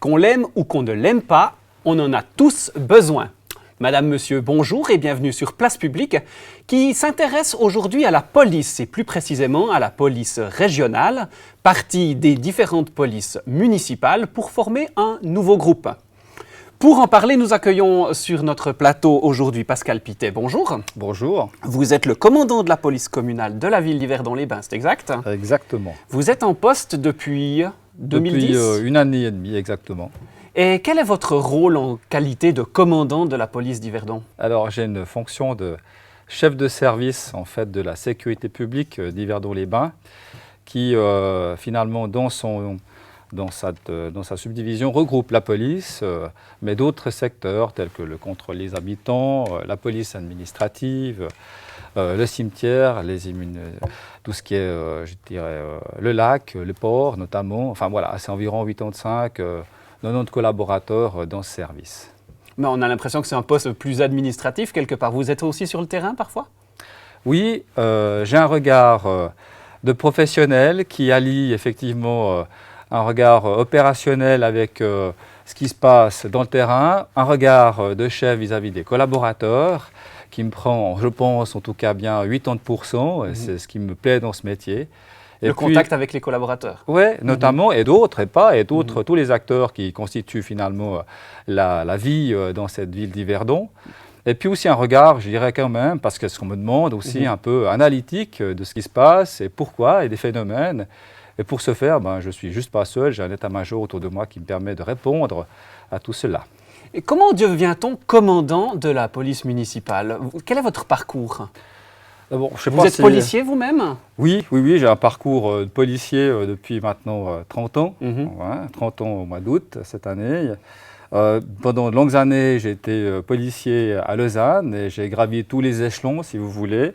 Qu'on l'aime ou qu'on ne l'aime pas, on en a tous besoin. Madame, Monsieur, bonjour et bienvenue sur Place Publique qui s'intéresse aujourd'hui à la police et plus précisément à la police régionale, partie des différentes polices municipales pour former un nouveau groupe. Pour en parler, nous accueillons sur notre plateau aujourd'hui Pascal Pittet. Bonjour. Bonjour. Vous êtes le commandant de la police communale de la ville d'Yverdon-les-Bains, c'est exact? Exactement. Vous êtes en poste depuis 2010? Depuis une année et demie, exactement. Et quel est votre rôle en qualité de commandant de la police d'Yverdon? Alors, j'ai une fonction de chef de service en fait, de la sécurité publique d'Yverdon-les-Bains qui, finalement, dans sa subdivision, regroupe la police, mais d'autres secteurs tels que le contrôle des habitants, la police administrative, le cimetière, tout ce qui est, le lac, le port notamment. Enfin voilà, c'est environ 85, 90 collaborateurs dans ce service. Mais on a l'impression que c'est un poste plus administratif quelque part. Vous êtes aussi sur le terrain parfois? Oui, j'ai un regard de professionnel qui allie effectivement un regard opérationnel avec ce qui se passe dans le terrain, un regard de chef vis-à-vis des collaborateurs qui me prend, je pense, en tout cas bien 80%, c'est ce qui me plaît dans ce métier. Et le contact avec les collaborateurs. Oui, notamment, et d'autres, tous les acteurs qui constituent finalement la vie dans cette ville d'Yverdon. Et puis aussi un regard, je dirais quand même, parce que ce qu'on me demande aussi un peu analytique de ce qui se passe et pourquoi et des phénomènes. Et pour ce faire, je ne suis juste pas seul, j'ai un état-major autour de moi qui me permet de répondre à tout cela. Et comment devient-on commandant de la police municipale? Quel est votre parcours? Bon, vous êtes policier vous-même? Oui, j'ai un parcours de policier depuis maintenant 30 ans, 30 ans au mois d'août cette année. Pendant de longues années, j'ai été policier à Lausanne et j'ai gravi tous les échelons, si vous voulez.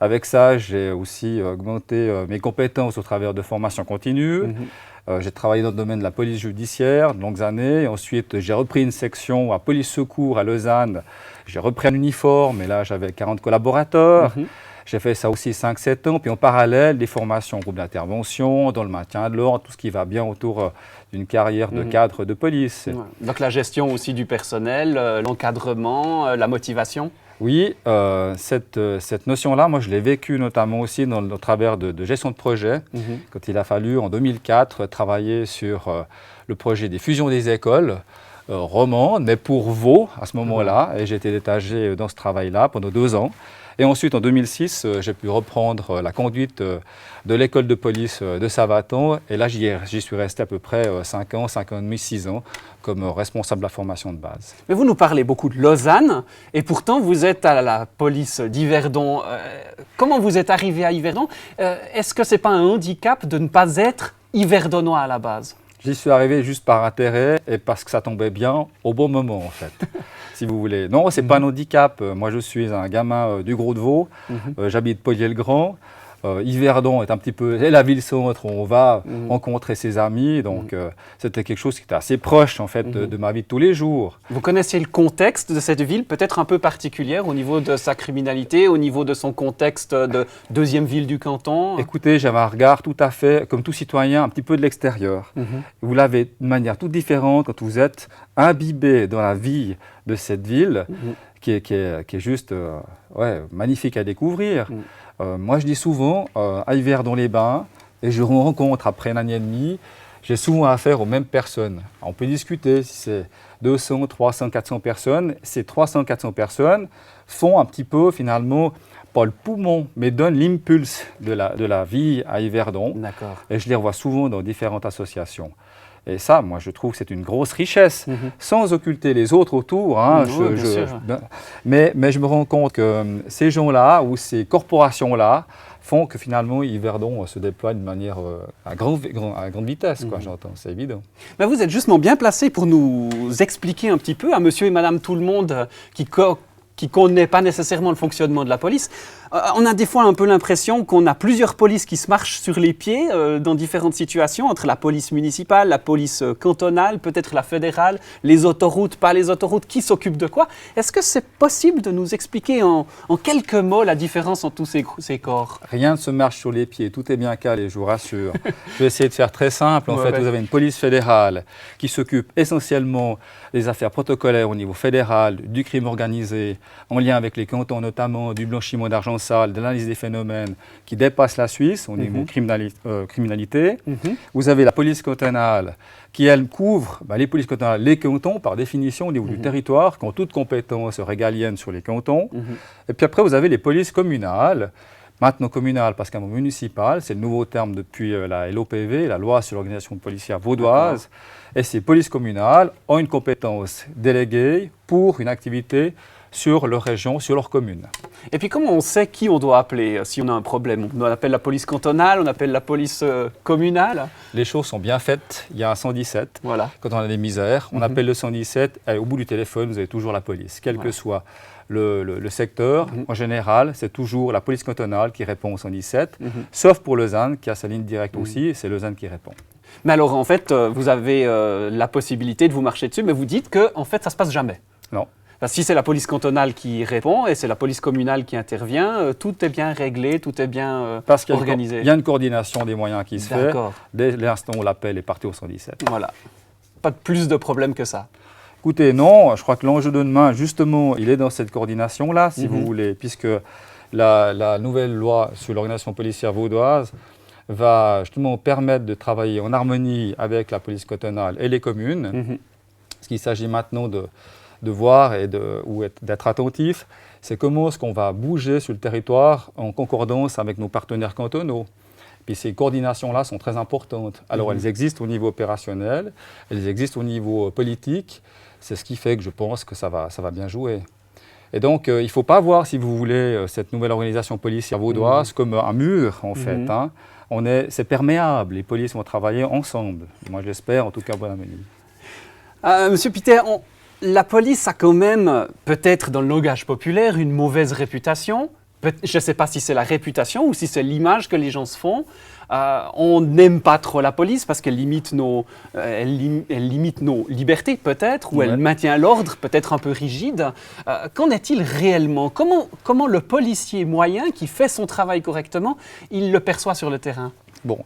Avec ça, j'ai aussi augmenté mes compétences au travers de formations continues. J'ai travaillé dans le domaine de la police judiciaire de longues années. Ensuite, j'ai repris une section à police secours à Lausanne. J'ai repris un uniforme et là, j'avais 40 collaborateurs. J'ai fait ça aussi 5-7 ans. Puis en parallèle, des formations en groupe d'intervention, dans le maintien de l'ordre, tout ce qui va bien autour d'une carrière de cadre de police. Ouais. Donc la gestion aussi du personnel, l'encadrement, la motivation? Oui, cette notion-là, moi je l'ai vécue notamment aussi au travers de gestion de projet, quand il a fallu en 2004 travailler sur le projet des fusions des écoles romandes, mais pour Vaud à ce moment-là, et j'ai été détaché dans ce travail-là pendant 2 ans. Et ensuite, en 2006, j'ai pu reprendre la conduite de l'école de police de Savaton. Et là, j'y suis resté à peu près 5 ans, 5 ans et demi, 6 ans, comme responsable de la formation de base. Mais vous nous parlez beaucoup de Lausanne, et pourtant, vous êtes à la police d'Yverdon. Comment vous êtes arrivé à Yverdon? Est-ce que ce n'est pas un handicap de ne pas être yverdonois à la base? J'y suis arrivé juste par intérêt et parce que ça tombait bien au bon moment, en fait. Si vous voulez. Non, ce n'est pas un handicap. Moi, je suis un gamin du Gros-de-Vaud. J'habite Poilier-le-Grand. Yverdon est un petit peu la ville-centre où on va rencontrer ses amis. Donc, c'était quelque chose qui était assez proche, en fait, de ma vie de tous les jours. Vous connaissiez le contexte de cette ville, peut-être un peu particulière au niveau de sa criminalité, au niveau de son contexte de deuxième ville du canton? Écoutez, j'avais un regard tout à fait, comme tout citoyen, un petit peu de l'extérieur. Vous l'avez de manière toute différente quand vous êtes imbibé dans la vie de cette ville, qui est juste magnifique à découvrir. Moi, je dis souvent, à Yverdon-les-Bains, et je rencontre après une année et demie, j'ai souvent affaire aux mêmes personnes. On peut discuter si c'est 200, 300, 400 personnes. Ces 300, 400 personnes font un petit peu, finalement, pas le poumon, mais donnent l'impulse de la vie à Yverdon. D'accord. Et je les revois souvent dans différentes associations. Et ça, moi, je trouve que c'est une grosse richesse, sans occulter les autres autour. Mais je me rends compte que ces gens-là ou ces corporations-là font que finalement, Yverdon se déploie de manière à grande vitesse, j'entends, c'est évident. Mais vous êtes justement bien placé pour nous expliquer un petit peu à monsieur et madame tout le monde qui ne connaît pas nécessairement le fonctionnement de la police. On a des fois un peu l'impression qu'on a plusieurs polices qui se marchent sur les pieds dans différentes situations, entre la police municipale, la police cantonale, peut-être la fédérale, les autoroutes, pas les autoroutes, qui s'occupent de quoi. Est-ce que c'est possible de nous expliquer en quelques mots la différence entre tous ces corps? Rien ne se marche sur les pieds, tout est bien calé, je vous rassure. Je vais essayer de faire très simple. En fait, vous avez une police fédérale qui s'occupe essentiellement des affaires protocolaires au niveau fédéral, du crime organisé, en lien avec les cantons notamment, du blanchiment d'argent sale, de l'analyse des phénomènes qui dépassent la Suisse au niveau criminalité. Vous avez la police cantonale qui, elle, couvre les polices cantonales, les cantons, par définition, au niveau du territoire, qui ont toute compétence régalienne sur les cantons. Et puis après, vous avez les polices communales. Maintenant communales, parce qu'un mot municipal, c'est le nouveau terme depuis la LOPV, la loi sur l'organisation policière vaudoise. Et ces polices communales ont une compétence déléguée pour une activité sur leur région, sur leur commune. Et puis comment on sait qui on doit appeler si on a un problème? On appelle la police cantonale, on appelle la police communale? Les choses sont bien faites. Il y a un 117. Voilà. Quand on a des misères, on appelle le 117 et au bout du téléphone, vous avez toujours la police, quel que soit le secteur. En général, c'est toujours la police cantonale qui répond au 117, sauf pour Lausanne, qui a sa ligne directe aussi, et c'est Lausanne qui répond. Mais alors, en fait, vous avez la possibilité de vous marcher dessus, mais vous dites que, en fait, ça ne se passe jamais. Non. Parce que si c'est la police cantonale qui répond et c'est la police communale qui intervient, tout est bien réglé, tout est bien organisé. Il y a une coordination des moyens qui se fait dès l'instant où l'appel est parti au 117. Voilà. Pas de plus de problèmes que ça. Écoutez, non, je crois que l'enjeu de demain, justement, il est dans cette coordination-là, si vous voulez, puisque la nouvelle loi sur l'organisation policière vaudoise va justement permettre de travailler en harmonie avec la police cantonale et les communes. Ce qu'il s'agit maintenant de voir et d'être attentif, c'est comment est-ce qu'on va bouger sur le territoire en concordance avec nos partenaires cantonaux. Puis ces coordinations-là sont très importantes. Alors elles existent au niveau opérationnel, elles existent au niveau politique. C'est ce qui fait que je pense que ça va bien jouer. Et donc, il ne faut pas voir, si vous voulez, cette nouvelle organisation policière vaudoise comme un mur, en fait. C'est perméable, les polices vont travailler ensemble. Moi, j'espère, en tout cas, bonne année. Monsieur Pittet, la police a quand même, peut-être dans le langage populaire, une mauvaise réputation. Je ne sais pas si c'est la réputation ou si c'est l'image que les gens se font. On n'aime pas trop la police parce qu'elle limite elle limite nos libertés peut-être, ou elle maintient l'ordre peut-être un peu rigide. Qu'en est-il réellement? Comment le policier moyen qui fait son travail correctement, il le perçoit sur le terrain? Bon,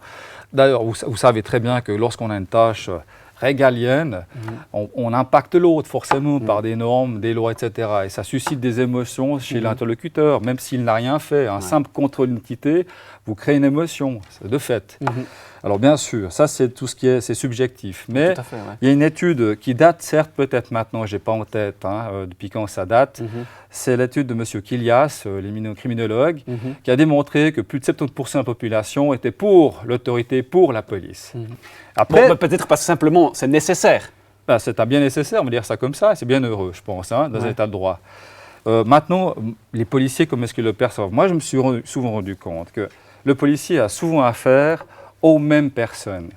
d'ailleurs, vous savez très bien que lorsqu'on a une tâche régalienne, on impacte l'autre forcément par des normes, des lois, etc. Et ça suscite des émotions chez l'interlocuteur, même s'il n'a rien fait. Un simple contrôle d'identité, vous créez une émotion, c'est de fait. Alors bien sûr, ça c'est tout ce qui est subjectif. Mais il y a une étude qui date, certes peut-être maintenant, je n'ai pas en tête depuis quand ça date, c'est l'étude de M. Kilias, l'éminent criminologue, qui a démontré que plus de 70% de la population était pour l'autorité, pour la police. Après, peut-être parce que simplement c'est nécessaire. C'est bien nécessaire, on va dire ça comme ça, c'est bien heureux, je pense, dans un état de droit. Maintenant, les policiers, comment est-ce qu'ils le perçoivent? Moi, je me suis souvent rendu compte que le policier a souvent affaire aux mêmes personnes.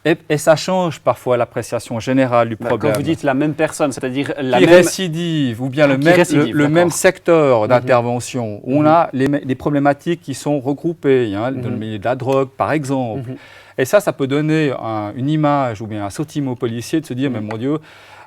Et ça change parfois l'appréciation générale du problème. Quand vous dites la même personne, c'est-à-dire la qui même... récidive, ou bien le même secteur d'intervention, où on a les problématiques qui sont regroupées, dans le milieu de la drogue, par exemple. Et ça peut donner une image ou bien un sentiment au policier de se dire, mais mon Dieu,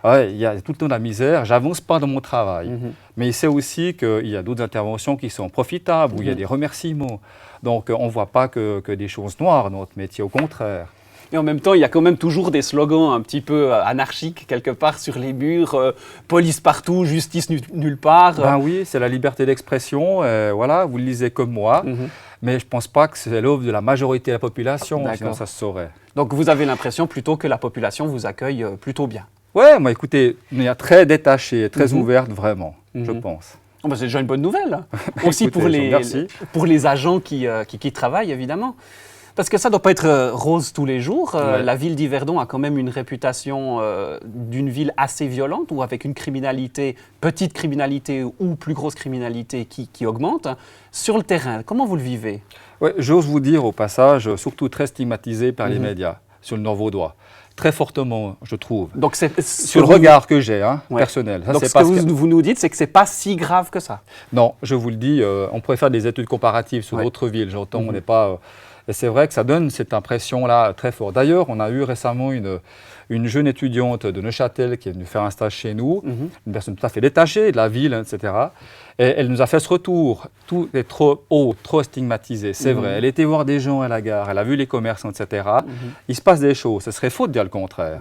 il y a tout le temps de la misère, j'avance pas dans mon travail. Mais il sait aussi qu'il y a d'autres interventions qui sont profitables, où il y a des remerciements. Donc on ne voit pas que des choses noires dans notre métier, au contraire. Et en même temps, il y a quand même toujours des slogans un petit peu anarchiques, quelque part, sur les murs. Police partout, justice nulle part. Ben oui, c'est la liberté d'expression. Voilà, vous le lisez comme moi. Mais je ne pense pas que c'est l'œuvre de la majorité de la population, sinon ça se saurait. Donc vous avez l'impression plutôt que la population vous accueille plutôt bien? Oui, moi écoutez, il y a très détachée, très ouverte, vraiment, je pense. Oh, c'est déjà une bonne nouvelle. Aussi écoutez, pour les agents qui travaillent, évidemment. Parce que ça ne doit pas être rose tous les jours. La ville d'Yverdon a quand même une réputation d'une ville assez violente, ou avec une criminalité, petite criminalité ou plus grosse criminalité qui augmente. Sur le terrain, comment vous le vivez? Ouais, j'ose vous dire au passage, surtout très stigmatisé par les médias sur le Nord vaudois, très fortement, je trouve. Donc c'est sur le regard que j'ai, personnel. Ça, donc ce que vous nous dites, c'est que ce n'est pas si grave que ça. Non, je vous le dis, on pourrait faire des études comparatives sur d'autres villes, j'entends, on n'est pas... et c'est vrai que ça donne cette impression-là très forte. D'ailleurs, on a eu récemment une jeune étudiante de Neuchâtel qui est venue faire un stage chez nous, une personne tout à fait détachée de la ville, etc. Et elle nous a fait ce retour, tout est trop haut, trop stigmatisé, c'est vrai. Elle était voir des gens à la gare, elle a vu les commerçants, etc. Il se passe des choses, ce serait faux de dire le contraire.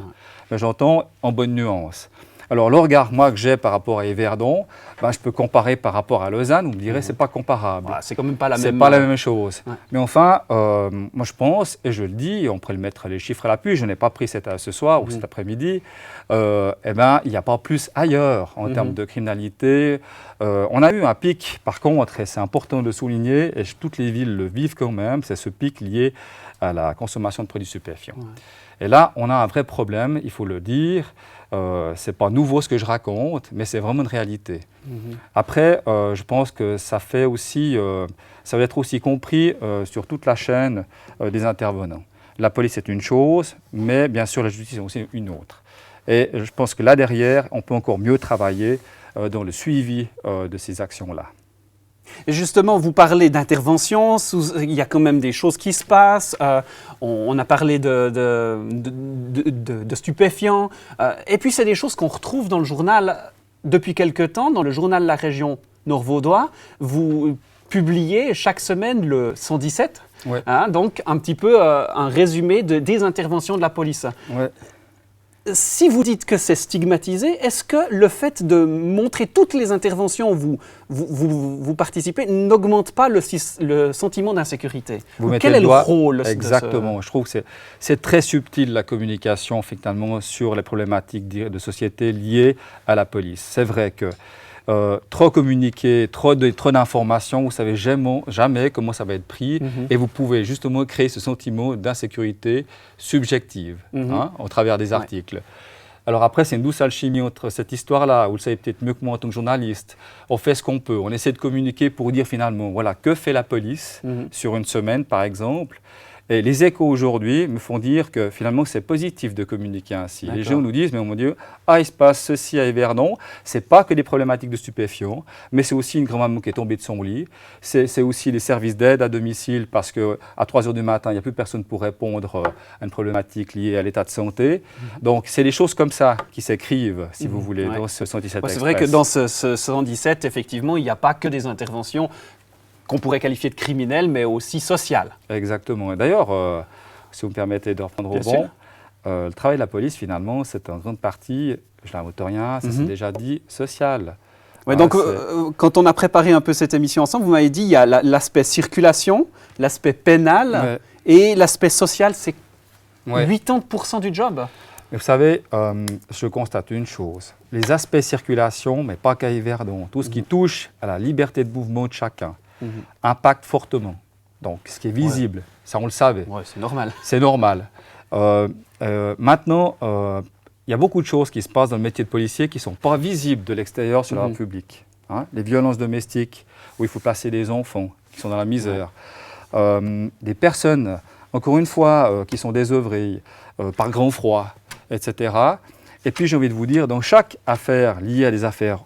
Mais j'entends en bonne nuance. Alors le regard, moi, que j'ai par rapport à Yverdon, je peux comparer par rapport à Lausanne, vous me direz, c'est pas comparable. C'est quand même pas la même... C'est pas la même chose. Mais enfin, moi je pense, et je le dis, on pourrait le mettre les chiffres à l'appui, je n'ai pas pris ce soir ou cet après-midi, il n'y a pas plus ailleurs en termes de criminalité. On a eu un pic, par contre, et c'est important de souligner, et toutes les villes le vivent quand même, c'est ce pic lié à la consommation de produits stupéfiants. Et là, on a un vrai problème, il faut le dire. Ce n'est pas nouveau ce que je raconte, mais c'est vraiment une réalité. Après, je pense que ça va être aussi compris sur toute la chaîne des intervenants. La police est une chose, mais bien sûr la justice est aussi une autre. Et je pense que là derrière, on peut encore mieux travailler dans le suivi de ces actions-là. Et justement, vous parlez d'intervention, il y a quand même des choses qui se passent, on a parlé de stupéfiants, et puis c'est des choses qu'on retrouve dans le journal depuis quelque temps, dans le journal La Région Nord-Vaudois. Vous publiez chaque semaine le 117, donc un petit peu un résumé des interventions de la police. Ouais. Si vous dites que c'est stigmatisé, est-ce que le fait de montrer toutes les interventions où vous participez n'augmente pas le sentiment d'insécurité? Quel est le rôle? Exactement. Je trouve que c'est très subtil la communication finalement sur les problématiques de société liées à la police. C'est vrai que trop communiquer, trop d'informations, vous ne savez jamais comment ça va être pris et vous pouvez justement créer ce sentiment d'insécurité subjective au travers des articles. Alors après, c'est une douce alchimie entre cette histoire-là, vous le savez peut-être mieux que moi en tant que journaliste. On fait ce qu'on peut, on essaie de communiquer pour dire finalement, voilà, que fait la police sur une semaine par exemple. Et les échos aujourd'hui me font dire que finalement c'est positif de communiquer ainsi. Les gens nous disent, mais mon Dieu, il se passe ceci à Yverdon, ce n'est pas que des problématiques de stupéfiants, mais c'est aussi une grand-maman qui est tombée de son lit, c'est aussi les services d'aide à domicile parce qu'à 3 h du matin, il n'y a plus personne pour répondre à une problématique liée à l'état de santé. Donc c'est des choses comme ça qui s'écrivent, si vous voulez, dans ce 117 Express. C'est vrai que dans ce 117, effectivement, il n'y a pas que des interventions qu'on pourrait qualifier de criminel, mais aussi social. Exactement. Et d'ailleurs, si vous me permettez de reprendre au bon, le travail de la police, finalement, c'est en grande partie, je l'invente rien, ça s'est déjà dit, social. Ouais, donc, quand on a préparé un peu cette émission ensemble, vous m'avez dit il y a l'aspect circulation, l'aspect pénal et l'aspect social, c'est 80% du job. Vous savez, je constate une chose, les aspects circulation, mais pas qu'à Yverdon, tout ce qui touche à la liberté de mouvement de chacun, impacte fortement. Donc, ce qui est visible, ça on le savait. C'est normal. C'est normal. Maintenant, il y a beaucoup de choses qui se passent dans le métier de policier qui ne sont pas visibles de l'extérieur sur la voie publique. Les violences domestiques, où il faut placer des enfants qui sont dans la misère. Des personnes, encore une fois, qui sont désœuvrées par grand froid, etc. Et puis, j'ai envie de vous dire, dans chaque affaire liée à des affaires,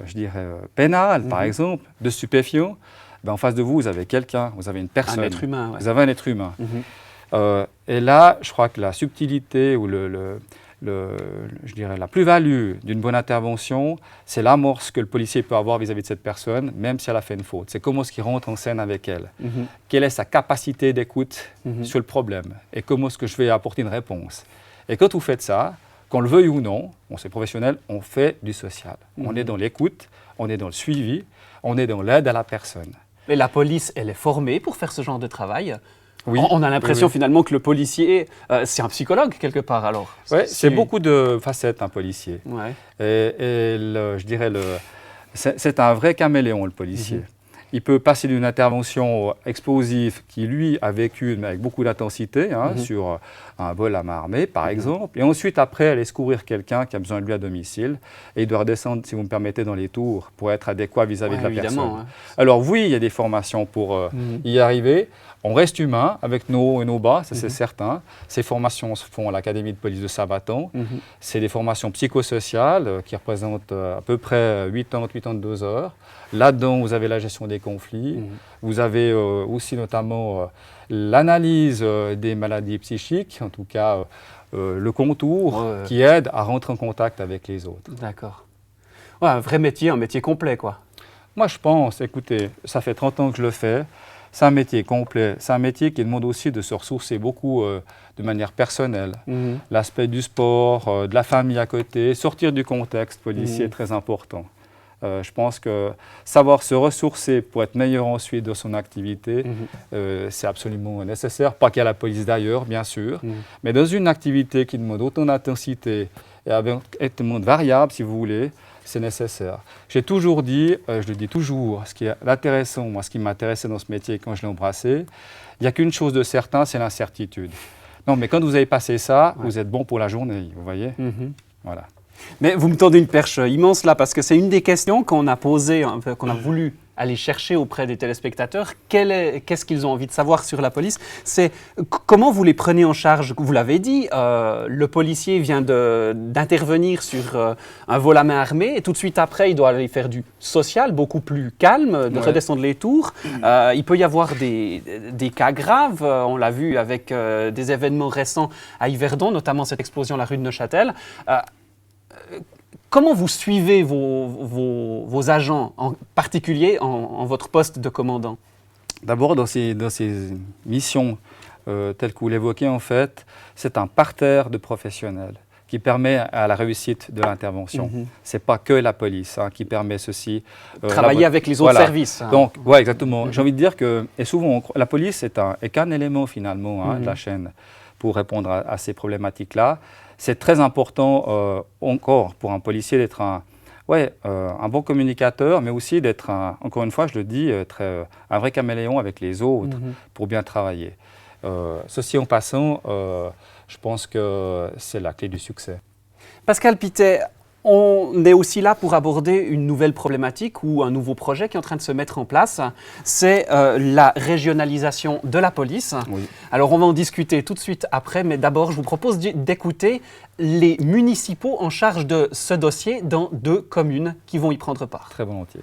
je dirais, pénales, par exemple, de stupéfiants, en face de vous, vous avez quelqu'un, vous avez une personne. Un être humain. Vous avez un être humain. Et là, je crois que la subtilité ou je dirais la plus-value d'une bonne intervention, c'est l'amorce que le policier peut avoir vis-à-vis de cette personne, même si elle a fait une faute. C'est comment est-ce qu'il rentre en scène avec elle. Quelle est sa capacité d'écoute sur le problème et comment est-ce que je vais apporter une réponse. Et quand vous faites ça, qu'on le veuille ou non, on est professionnel, on fait du social. On est dans l'écoute, on est dans le suivi, on est dans l'aide à la personne. Mais la police, elle est formée pour faire ce genre de travail. Oui, on a l'impression finalement que le policier, c'est un psychologue quelque part alors. Oui, c'est beaucoup de facettes un policier. Ouais. Je dirais, c'est un vrai caméléon le policier. Il peut passer d'une intervention explosive qui lui a vécu mais avec beaucoup d'intensité sur un vol à main armée par exemple, et ensuite après aller secourir quelqu'un qui a besoin de lui à domicile et il doit redescendre, si vous me permettez, dans les tours pour être adéquat vis-à-vis de la personne. Alors oui, il y a des formations pour y arriver. on reste humain avec nos hauts et nos bas, ça c'est certain. Ces formations se font à l'Académie de police de Sabaton. C'est des formations psychosociales qui représentent à peu près 82 heures. Là-dedans, vous avez la gestion des conflits. Vous avez aussi notamment l'analyse des maladies psychiques, en tout cas le contour qui aide à rentrer en contact avec les autres. D'accord. Ouais, un vrai métier, un métier complet, quoi. Moi, je pense, écoutez, ça fait 30 ans que je le fais. C'est un métier complet. C'est un métier qui demande aussi de se ressourcer beaucoup de manière personnelle. L'aspect du sport, de la famille à côté, sortir du contexte policier est très important. Je pense que savoir se ressourcer pour être meilleur ensuite de son activité, c'est absolument nécessaire. Pas qu'à la police d'ailleurs, bien sûr, mais dans une activité qui demande autant d'intensité et avec un monde variable, si vous voulez, c'est nécessaire. J'ai toujours dit, je le dis toujours, ce qui est intéressant, moi, ce qui m'intéressait dans ce métier quand je l'ai embrassé, il n'y a qu'une chose de certain, c'est l'incertitude. Non, mais quand vous avez passé ça, vous êtes bon pour la journée, vous voyez. Voilà. Mais vous me tendez une perche immense là, parce que c'est une des questions qu'on a posées, qu'on a voulu aller chercher auprès des téléspectateurs. Qu'est-ce qu'ils ont envie de savoir sur la police? C'est comment vous les prenez en charge? Vous l'avez dit, le policier vient d'intervenir sur un vol à main armée et tout de suite après, il doit aller faire du social, beaucoup plus calme, de redescendre les tours. Il peut y avoir des cas graves. On l'a vu avec des événements récents à Yverdon, notamment cette explosion à la rue de Neuchâtel. Comment vous suivez vos agents, en particulier en votre poste de commandant? D'abord, dans ces missions telles que vous l'évoquez, en fait, c'est un parterre de professionnels qui permet à la réussite de l'intervention. Ce n'est pas que la police qui permet ceci. Travailler avec les autres services. Donc, ouais, exactement. J'ai envie de dire que, et souvent, la police est qu'un élément finalement de la chaîne pour répondre à ces problématiques-là. C'est très important encore pour un policier d'être un bon communicateur, mais aussi d'être, encore une fois, je le dis, un vrai caméléon avec les autres pour bien travailler. Ceci en passant, je pense que c'est la clé du succès. Pascal Pittet, on est aussi là pour aborder une nouvelle problématique ou un nouveau projet qui est en train de se mettre en place. C'est la régionalisation de la police. Alors on va en discuter tout de suite après, mais d'abord je vous propose d'écouter les municipaux en charge de ce dossier dans 2 communes qui vont y prendre part. Très volontiers.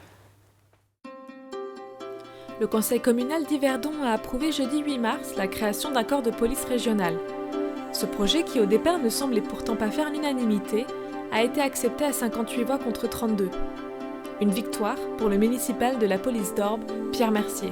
Le conseil communal d'Yverdon a approuvé jeudi 8 mars la création d'un corps de police régional. Ce projet, qui au départ ne semblait pourtant pas faire l'unanimité, a été accepté à 58 voix contre 32. Une victoire pour le municipal de la police d'Orbe, Pierre Mercier.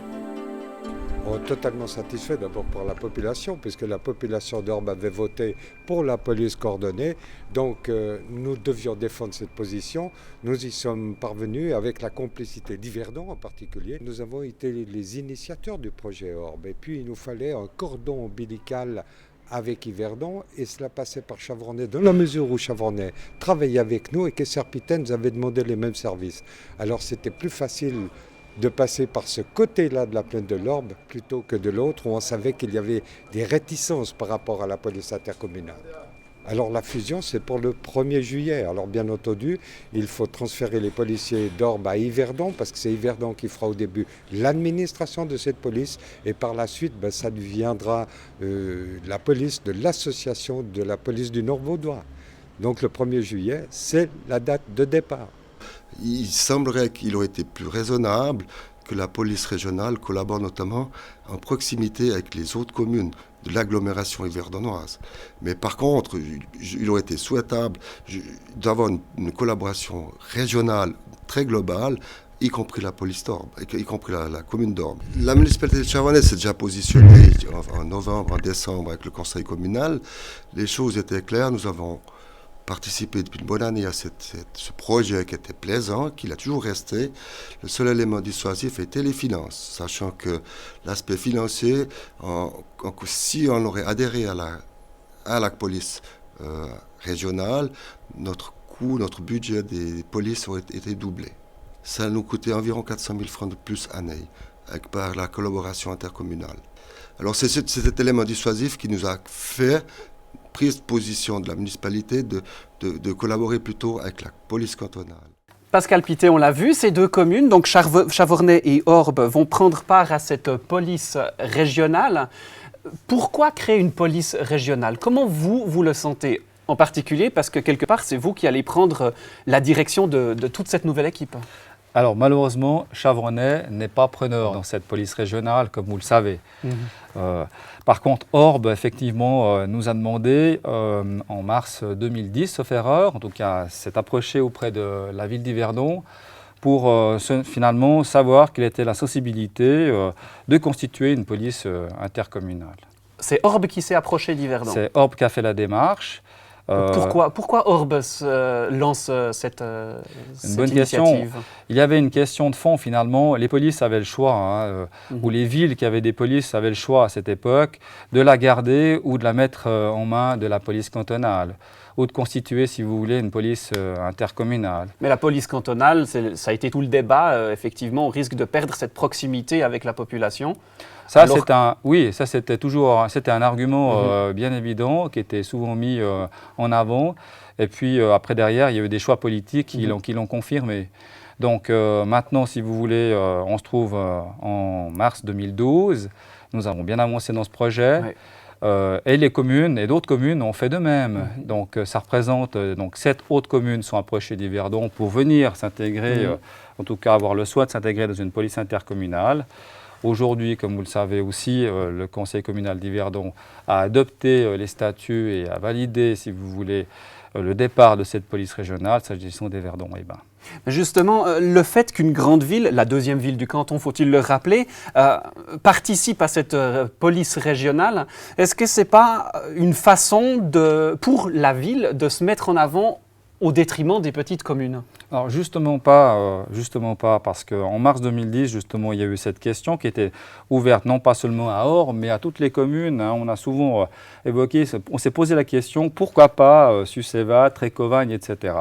On est totalement satisfait d'abord pour la population, puisque la population d'Orbe avait voté pour la police coordonnée. Donc nous devions défendre cette position. Nous y sommes parvenus avec la complicité d'Yverdon en particulier. Nous avons été les initiateurs du projet Orbe. Et puis il nous fallait un cordon ombilical avec Yverdon, et cela passait par Chavornay, dans la mesure où Chavornay travaillait avec nous et que Serpitaine nous avait demandé les mêmes services. Alors c'était plus facile de passer par ce côté-là de la plaine de l'Orbe plutôt que de l'autre, où on savait qu'il y avait des réticences par rapport à la police intercommunale. Alors la fusion, c'est pour le 1er juillet. Alors bien entendu, il faut transférer les policiers d'Orbe à Yverdon, parce que c'est Yverdon qui fera au début l'administration de cette police, et par la suite, ça deviendra la police de l'association de la police du Nord-Vaudois. Donc le 1er juillet, c'est la date de départ. Il semblerait qu'il aurait été plus raisonnable que la police régionale collabore notamment en proximité avec les autres communes de l'agglomération yverdonoise. Mais par contre, il aurait été souhaitable d'avoir une collaboration régionale très globale, y compris la police d'Orbe, y compris la commune d'Orbe. La municipalité de Chavornay s'est déjà positionnée en novembre, en décembre avec le conseil communal. Les choses étaient claires, nous avons participé depuis une bonne année à ce projet qui était plaisant, qu'il a toujours resté. Le seul élément dissuasif était les finances, sachant que l'aspect financier, si on aurait adhéré à la police régionale, notre coût, notre budget des polices aurait été doublé. Ça nous coûtait environ 400 000 francs de plus année, par la collaboration intercommunale. Alors c'est cet élément dissuasif qui nous a fait prise de position de la municipalité de collaborer plutôt avec la police cantonale. Pascal Pittet, on l'a vu, ces deux communes, donc Chavornay et Orbe, vont prendre part à cette police régionale. Pourquoi créer une police régionale? Comment vous le sentez en particulier? Parce que quelque part, c'est vous qui allez prendre la direction de toute cette nouvelle équipe. Alors malheureusement, Chavornay n'est pas preneur dans cette police régionale, comme vous le savez. Par contre, Orbe, effectivement, nous a demandé en mars 2010, sauf erreur, en tout cas s'est approché auprès de la ville d'Yverdon pour finalement savoir quelle était la sensibilité de constituer une police intercommunale. C'est Orbe qui s'est approché d'Yverdon. C'est Orbe qui a fait la démarche. Pourquoi Orbe lance cette bonne initiative? question. Il y avait une question de fond finalement. Les polices avaient le choix, ou les villes qui avaient des polices avaient le choix à cette époque, de la garder ou de la mettre en main de la police cantonale, ou de constituer, si vous voulez, une police intercommunale. Mais la police cantonale, ça a été tout le débat. Effectivement, on risque de perdre cette proximité avec la population. Ça, c'était un argument bien évident qui était souvent mis en avant. Et puis après, derrière, il y a eu des choix politiques qui l'ont confirmé. Donc maintenant, si vous voulez, on se trouve en mars 2012. Nous avons bien avancé dans ce projet. Ouais. Et les communes et d'autres communes ont fait de même. Donc ça représente, 7 autres communes sont approchées d'Yverdon pour venir s'intégrer, en tout cas avoir le souhait de s'intégrer dans une police intercommunale. Aujourd'hui, comme vous le savez aussi, le conseil communal d'Yverdon a adopté les statuts et a validé, si vous voulez, le départ de cette police régionale, s'agissant d'Yverdon et Bains. Justement, le fait qu'une grande ville, la deuxième ville du canton, faut-il le rappeler, participe à cette police régionale, est-ce que ce n'est pas une façon pour la ville de se mettre en avant au détriment des petites communes? Alors justement pas, parce qu'en mars 2010, justement, il y a eu cette question qui était ouverte non pas seulement à Orbe, mais à toutes les communes. On a souvent évoqué, on s'est posé la question, pourquoi pas Sucevat, Trécovagne, etc.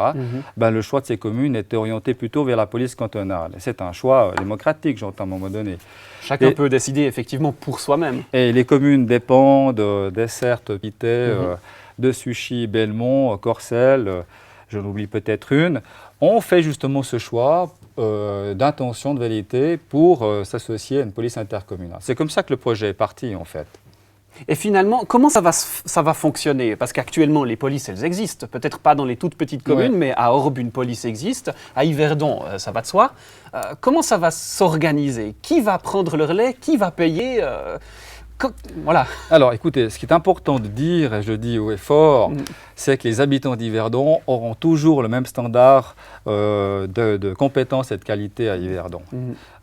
Le choix de ces communes était orienté plutôt vers la police cantonale. C'est un choix démocratique, j'entends à un moment donné. Chacun peut décider effectivement pour soi-même. Et les communes dépendent d'Essert, Pittet, de Suchy, Belmont, Corcelles, j'en oublie peut-être une. On fait justement ce choix d'intention, de vérité, pour s'associer à une police intercommunale. C'est comme ça que le projet est parti, en fait. Et finalement, comment ça va fonctionner? Parce qu'actuellement, les polices, elles existent. Peut-être pas dans les toutes petites communes, mais à Orbe, une police existe. À Yverdon, ça va de soi. Comment ça va s'organiser? Qui va prendre le relais? Qui va payer? Voilà. Alors écoutez, ce qui est important de dire, et je le dis haut et fort, c'est que les habitants d'Yverdon auront toujours le même standard de compétence et de qualité à Yverdon.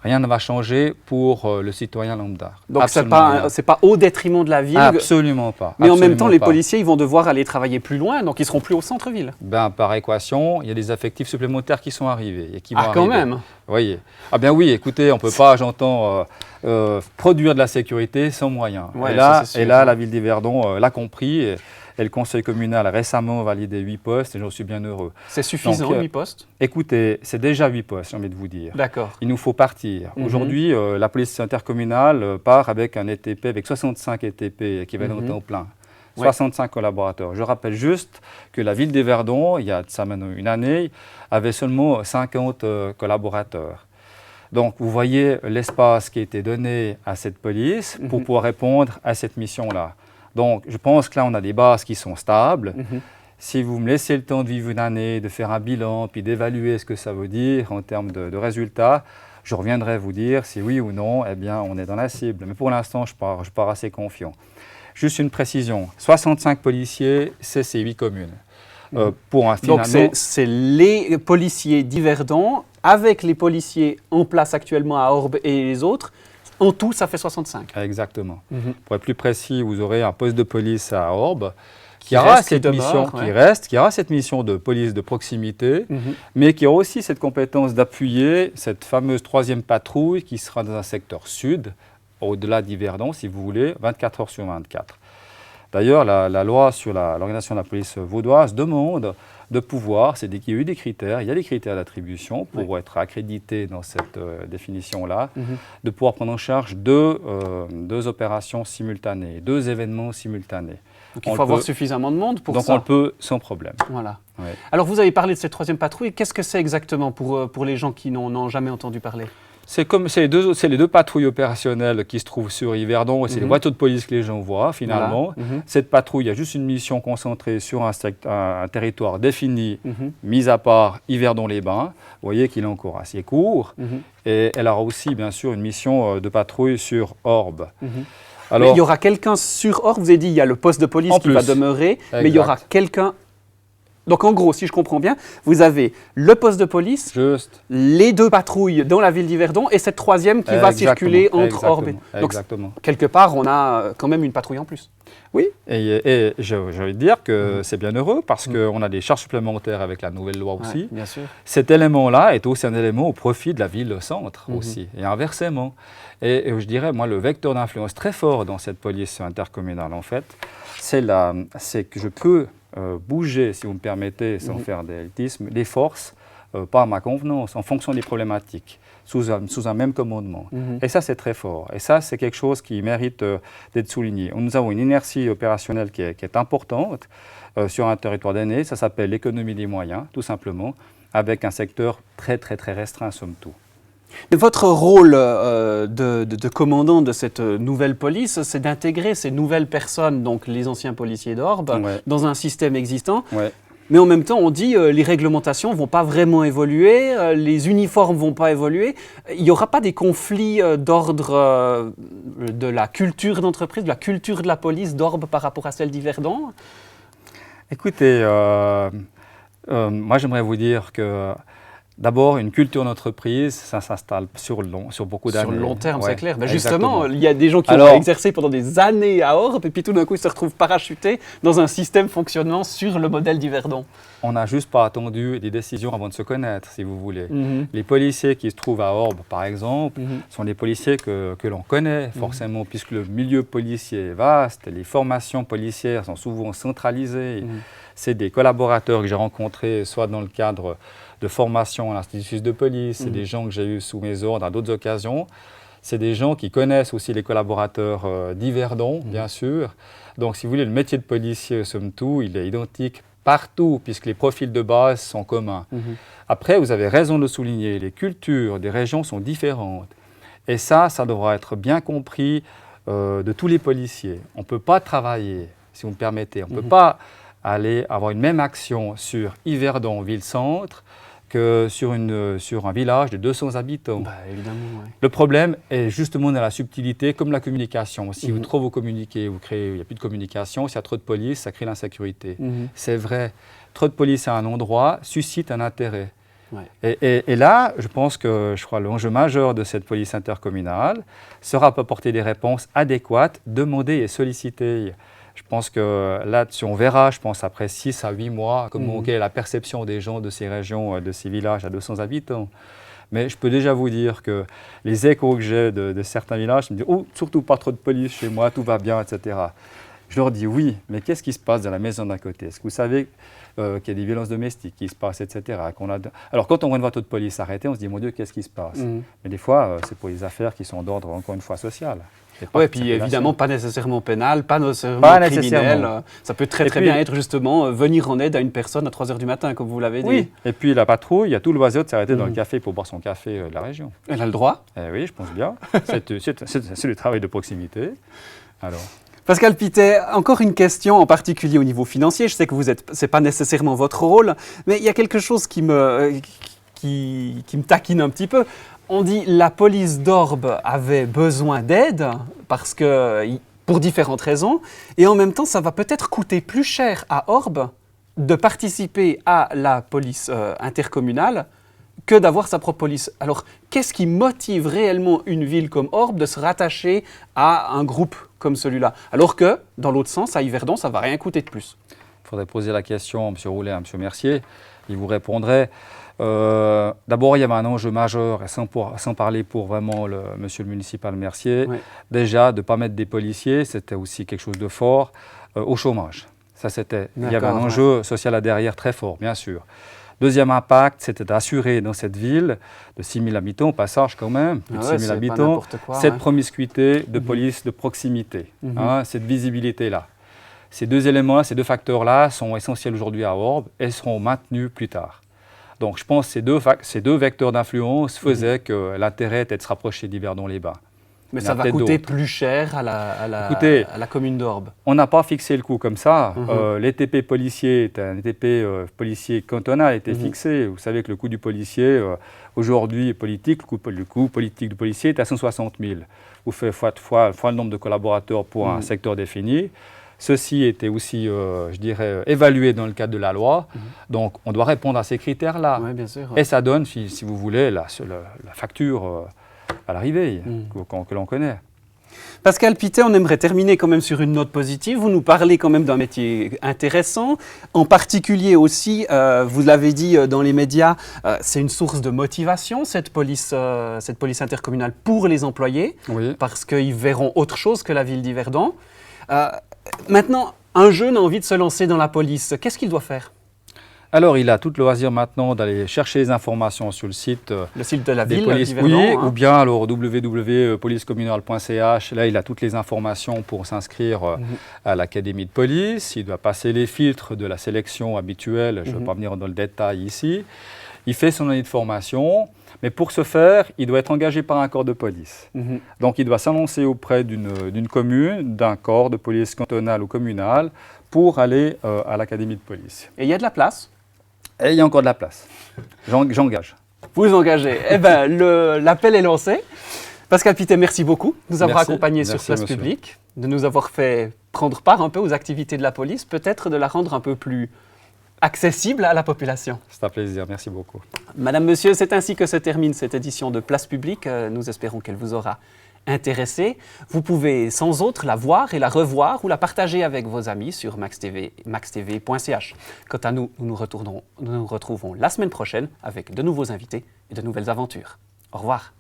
Rien ne va changer pour le citoyen lambda. Donc c'est pas au détriment de la ville? Absolument pas. Mais en même temps, les policiers ils vont devoir aller travailler plus loin, donc ils seront plus au centre-ville. Par équation, il y a des effectifs supplémentaires qui sont arrivés. Et qui vont quand même. Voyez. Ah bien oui, écoutez, on ne peut pas, j'entends, produire de la sécurité sans moyens. Ouais, et là, la ville d'Yverdon l'a compris. Et le conseil communal a récemment validé 8 postes et j'en suis bien heureux. C'est suffisant, 8 postes? Écoutez, c'est déjà 8 postes, j'ai envie de vous dire. D'accord. Il nous faut partir. Aujourd'hui, la police intercommunale part avec un ETP, avec 65 ETP équivalent temps plein. 65 collaborateurs. Je rappelle juste que la ville d'Yverdon, il y a de ça maintenant une année, avait seulement 50 collaborateurs. Donc, vous voyez l'espace qui a été donné à cette police pour pouvoir répondre à cette mission-là. Donc, je pense que là, on a des bases qui sont stables. Si vous me laissez le temps de vivre une année, de faire un bilan, puis d'évaluer ce que ça veut dire en termes de résultats, je reviendrai vous dire si oui ou non, eh bien, on est dans la cible. Mais pour l'instant, je pars assez confiant. Juste une précision, 65 policiers, c'est ces 8 communes. Donc, c'est les policiers d'Yverdon avec les policiers en place actuellement à Orbe et les autres. En tout, ça fait 65. Exactement. Pour être plus précis, vous aurez un poste de police à Orbe qui aura cette mission de police de proximité, mais qui aura aussi cette compétence d'appuyer cette fameuse 3e patrouille qui sera dans un secteur sud, au-delà d'Yverdon, si vous voulez, 24 heures sur 24. D'ailleurs, la loi sur l'organisation de la police vaudoise demande de pouvoir, il y a eu des critères, il y a des critères d'attribution pour être accrédité dans cette définition-là, de pouvoir prendre en charge deux opérations simultanées, 2 événements simultanés. Donc il faut avoir suffisamment de monde pour ça. Donc on le peut sans problème. Voilà. Ouais. Alors vous avez parlé de cette troisième patrouille. Qu'est-ce que c'est exactement pour les gens qui n'ont jamais entendu parler? C'est les deux patrouilles opérationnelles qui se trouvent sur Yverdon, et c'est les voitures de police que les gens voient finalement. Voilà. Cette patrouille a juste une mission concentrée sur un territoire défini, mis à part Yverdon-les-Bains. Vous voyez qu'il est encore assez court. Et elle aura aussi bien sûr une mission de patrouille sur Orbe. Alors, mais il y aura quelqu'un sur Orbe, vous avez dit il y a le poste de police qui va demeurer, exact. Mais il y aura quelqu'un... Donc en gros, si je comprends bien, vous avez le poste de police, les deux patrouilles dans la ville d'Yverdon et cette troisième qui va circuler entre Orbe. Donc quelque part, on a quand même une patrouille en plus. Oui, et j'ai envie de dire que c'est bien heureux parce qu'on a des charges supplémentaires avec la nouvelle loi aussi. Bien sûr. Cet élément-là est aussi un élément au profit de la ville-centre aussi, et inversement. Et je dirais, moi, le vecteur d'influence très fort dans cette police intercommunale, en fait, c'est que je peux bouger, si vous me permettez, sans faire d'élitisme, les forces pas à ma convenance, en fonction des problématiques, sous un même commandement. Et ça, c'est très fort. Et ça, c'est quelque chose qui mérite d'être souligné. Nous avons une inertie opérationnelle qui est importante sur un territoire donné. Ça s'appelle l'économie des moyens, tout simplement, avec un secteur très, très, très restreint, somme toute. Votre rôle de commandant de cette nouvelle police, c'est d'intégrer ces nouvelles personnes, donc les anciens policiers d'Orbe, dans un système existant. Mais en même temps, on dit les réglementations ne vont pas vraiment évoluer, les uniformes ne vont pas évoluer. Il n'y aura pas des conflits d'ordre de la culture d'entreprise, de la culture de la police d'Orbe par rapport à celle d'Yverdon? Écoutez, moi j'aimerais vous dire que d'abord, une culture d'entreprise, ça s'installe sur beaucoup d'années. Sur le long terme, c'est clair. Ben justement, il y a des gens qui ont exercé pendant des années à Orbe et puis tout d'un coup, ils se retrouvent parachutés dans un système fonctionnant sur le modèle d'Yverdon. On n'a juste pas attendu des décisions avant de se connaître, si vous voulez. Les policiers qui se trouvent à Orbe, par exemple, sont des policiers que l'on connaît forcément, puisque le milieu policier est vaste, les formations policières sont souvent centralisées. C'est des collaborateurs que j'ai rencontrés, soit dans le cadre de formation à l'Institut suisse de police, c'est des gens que j'ai eus sous mes ordres à d'autres occasions. C'est des gens qui connaissent aussi les collaborateurs d'Yverdon, bien sûr. Donc, si vous voulez, le métier de policier, somme toute, il est identique partout, puisque les profils de base sont communs. Après, vous avez raison de le souligner, les cultures des régions sont différentes. Et ça devra être bien compris de tous les policiers. On ne peut pas travailler, si vous me permettez, on ne peut pas aller avoir une même action sur Yverdon, ville-centre, que sur un village de 200 habitants. Bah, évidemment, ouais. Le problème est justement dans la subtilité, comme la communication. Si vous trop vous communiquez, il n'y a plus de communication. S'il y a trop de police, ça crée l'insécurité. C'est vrai. Trop de police à un endroit suscite un intérêt. Et là, je pense que l'enjeu majeur de cette police intercommunale sera d'apporter des réponses adéquates, demandées et sollicitées. Je pense que là-dessus, on verra, je pense, après 6 à 8 mois, comment quelle est la perception des gens de ces régions, de ces villages à 200 habitants. Mais je peux déjà vous dire que les échos que j'ai de certains villages me disent « Oh, surtout pas trop de police chez moi, tout va bien, etc. » Je leur dis « Oui, mais qu'est-ce qui se passe dans la maison d'à côté? Est-ce que vous savez qu'il y a des violences domestiques qui se passent, etc. » Alors, quand on voit une voiture de police arrêtée, on se dit « Mon Dieu, qu'est-ce qui se passe ?» Mais des fois, c'est pour les affaires qui sont d'ordre, encore une fois, social. Oui, et puis évidemment, pas nécessairement pénal, pas nécessairement criminel. Ça peut très bien être justement venir en aide à une personne à 3 h du matin, comme vous l'avez dit. Oui, et puis la patrouille, il y a tout le loisir de s'arrêter dans le café pour boire son café de la région. Elle a le droit? Oui, je pense bien. C'est du travail de proximité. Alors. Pascal Pittet, encore une question en particulier au niveau financier. Je sais que c'est pas nécessairement votre rôle, mais il y a quelque chose qui me taquine un petit peu. On dit que la police d'Orbe avait besoin d'aide pour différentes raisons, et en même temps, ça va peut-être coûter plus cher à Orbe de participer à la police intercommunale que d'avoir sa propre police. Alors, qu'est-ce qui motive réellement une ville comme Orbe de se rattacher à un groupe comme celui-là? Alors que, dans l'autre sens, à Yverdon, ça ne va rien coûter de plus. Il faudrait poser la question à M. Roulet et à M. Mercier. Ils vous répondraient. D'abord, il y avait un enjeu majeur, et sans parler pour vraiment monsieur le municipal Mercier, déjà de ne pas mettre des policiers, c'était aussi quelque chose de fort, au chômage. Ça, il y avait un enjeu social derrière très fort, bien sûr. Deuxième impact, c'était d'assurer dans cette ville de 6 000 habitants, au passage quand même, plus de 6 000 habitants, cette promiscuité de police de proximité, cette visibilité-là. Ces deux éléments, ces deux facteurs-là sont essentiels aujourd'hui à Orbe et seront maintenus plus tard. Donc je pense que ces deux vecteurs d'influence faisaient que l'intérêt était de se rapprocher d'Yverdon-les-Bains. Mais ça va coûter plus cher à la commune d'Orbe. On n'a pas fixé le coût comme ça. L'ETP policier est un ETP policier cantonal, était fixé. Vous savez que le coût du policier, aujourd'hui politique, le coût politique du policier est à 160 000. Vous faites fois le nombre de collaborateurs pour un secteur défini. Ceci était aussi, je dirais, évalué dans le cadre de la loi. Donc, on doit répondre à ces critères-là. Oui, bien sûr. Et ça donne, si vous voulez, la facture à l'arrivée que l'on connaît. Pascal Pittet, on aimerait terminer quand même sur une note positive. Vous nous parlez quand même d'un métier intéressant. En particulier aussi, vous l'avez dit dans les médias, c'est une source de motivation, cette police intercommunale pour les employés, parce qu'ils verront autre chose que la ville d'Yverdon. Maintenant, un jeune a envie de se lancer dans la police. Qu'est-ce qu'il doit faire ? Alors, il a tout le loisir maintenant d'aller chercher les informations sur le site de la ville d'Yverdon, ou bien alors www.policecommunale.ch. Là, il a toutes les informations pour s'inscrire à l'académie de police. Il doit passer les filtres de la sélection habituelle. Je ne vais pas venir dans le détail ici. Il fait son année de formation, mais pour ce faire, il doit être engagé par un corps de police. Donc, il doit s'annoncer auprès d'une commune, d'un corps de police cantonal ou communal, pour aller à l'académie de police. Et il y a de la place ? Et il y a encore de la place. J'engage. Vous engagez. Eh bien, l'appel est lancé. Pascal Pittet, merci beaucoup de nous avoir accompagnés sur Place Publique, de nous avoir fait prendre part un peu aux activités de la police, peut-être de la rendre un peu plus accessible à la population. C'est un plaisir, merci beaucoup. Madame, Monsieur, c'est ainsi que se termine cette édition de Place Publique. Nous espérons qu'elle vous aura intéressé. Vous pouvez sans autre la voir et la revoir ou la partager avec vos amis sur maxtv.ch. Quant à nous, nous nous retrouvons la semaine prochaine avec de nouveaux invités et de nouvelles aventures. Au revoir.